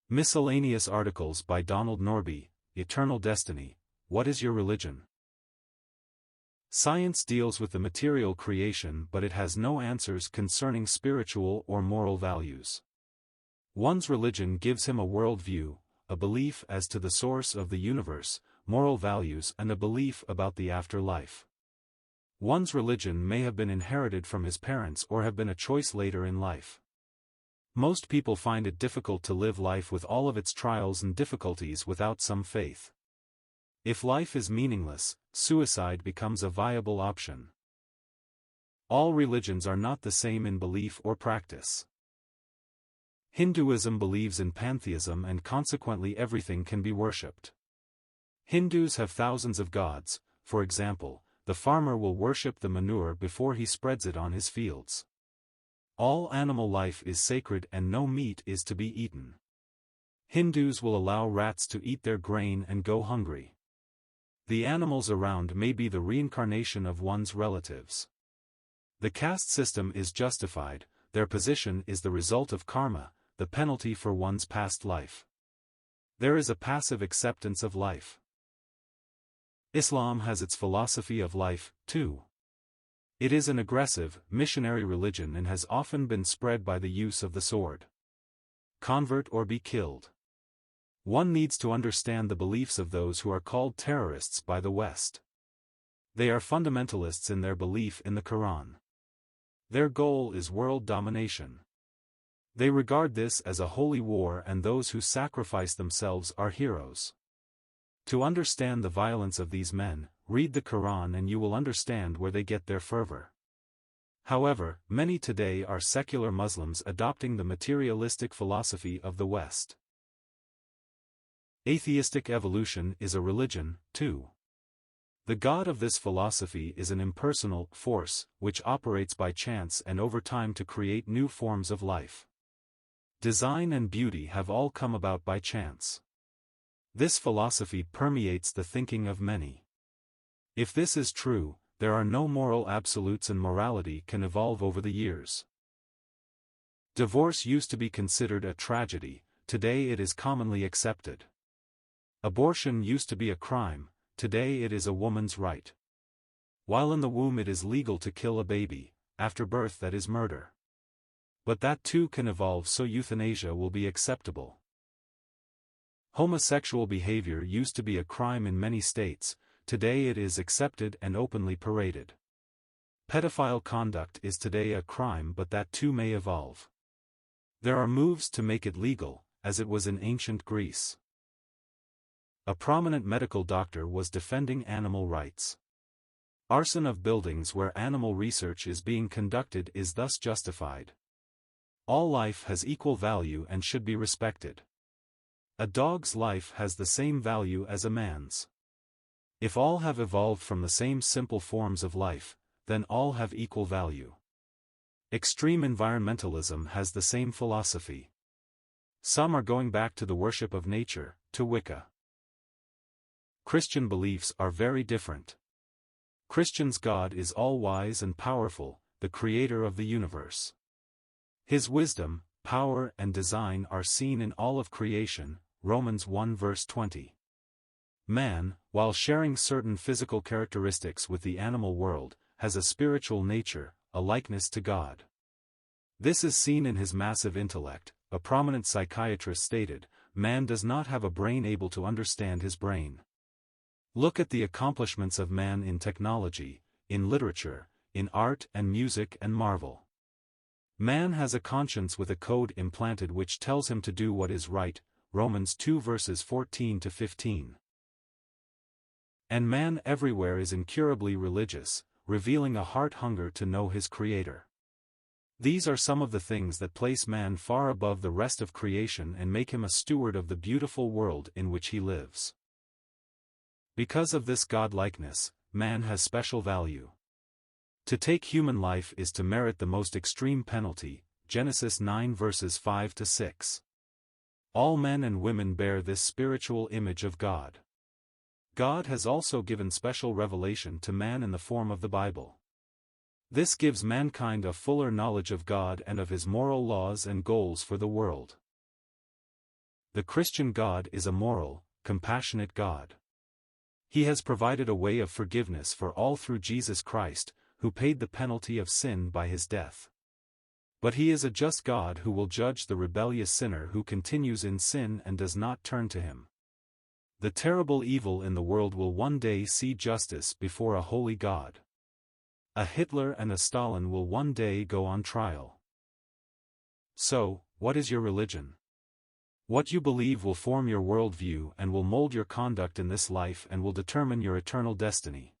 Miscellaneous articles by Norbie, Eternal Destiny, What is Your Religion? Science deals with the material creation, but it has no answers concerning spiritual or moral values. One's religion gives him a worldview, a belief as to the source of the universe, moral values, and a belief about the afterlife. One's religion may have been inherited from his parents or have been a choice later in life. Most people find it difficult to live life with all of its trials and difficulties without some faith. If life is meaningless, suicide becomes a viable option. All religions are not the same in belief or practice. Hinduism believes in pantheism and consequently everything can be worshipped. Hindus have thousands of gods. For example, the farmer will worship the manure before he spreads it on his fields. All animal life is sacred and no meat is to be eaten. Hindus will allow rats to eat their grain and go hungry. The animals around may be the reincarnation of one's relatives. The caste system is justified, their position is the result of karma, the penalty for one's past life. There is a passive acceptance of life. Islam has its philosophy of life, too. It is an aggressive, missionary religion and has often been spread by the use of the sword. Convert or be killed. One needs to understand the beliefs of those who are called terrorists by the West. They are fundamentalists in their belief in the Quran. Their goal is world domination. They regard this as a holy war and those who sacrifice themselves are heroes. To understand the violence of these men, read the Quran and you will understand where they get their fervor. However, many today are secular Muslims adopting the materialistic philosophy of the West. Atheistic evolution is a religion, too. The god of this philosophy is an impersonal force, which operates by chance and over time to create new forms of life. Design and beauty have all come about by chance. This philosophy permeates the thinking of many. If this is true, there are no moral absolutes and morality can evolve over the years. Divorce used to be considered a tragedy, today it is commonly accepted. Abortion used to be a crime, today it is a woman's right. While in the womb it is legal to kill a baby, after birth that is murder. But that too can evolve so euthanasia will be acceptable. Homosexual behavior used to be a crime in many states, today it is accepted and openly paraded. Pedophile conduct is today a crime but that too may evolve. There are moves to make it legal, as it was in ancient Greece. A prominent medical doctor was defending animal rights. Arson of buildings where animal research is being conducted is thus justified. All life has equal value and should be respected. A dog's life has the same value as a man's. If all have evolved from the same simple forms of life, then all have equal value. Extreme environmentalism has the same philosophy. Some are going back to the worship of nature, to Wicca. Christian beliefs are very different. Christians' God is all-wise and powerful, the creator of the universe. His wisdom, power and design are seen in all of creation, Romans 1 verse 20. Man, while sharing certain physical characteristics with the animal world, has a spiritual nature, a likeness to God. This is seen in his massive intellect. A prominent psychiatrist stated, "Man does not have a brain able to understand his brain." Look at the accomplishments of man in technology, in literature, in art and music and marvel. Man has a conscience with a code implanted which tells him to do what is right, Romans 2 verses 14 to 15. And man everywhere is incurably religious, revealing a heart hunger to know his Creator. These are some of the things that place man far above the rest of creation and make him a steward of the beautiful world in which he lives. Because of this godlikeness, man has special value. To take human life is to merit the most extreme penalty, Genesis 9 verses 5 to 6. All men and women bear this spiritual image of God. God has also given special revelation to man in the form of the Bible. This gives mankind a fuller knowledge of God and of his moral laws and goals for the world. The Christian God is a moral, compassionate God. He has provided a way of forgiveness for all through Jesus Christ, who paid the penalty of sin by his death. But he is a just God who will judge the rebellious sinner who continues in sin and does not turn to him. The terrible evil in the world will one day see justice before a holy God. A Hitler and a Stalin will one day go on trial. So, what is your religion? What you believe will form your worldview and will mold your conduct in this life and will determine your eternal destiny.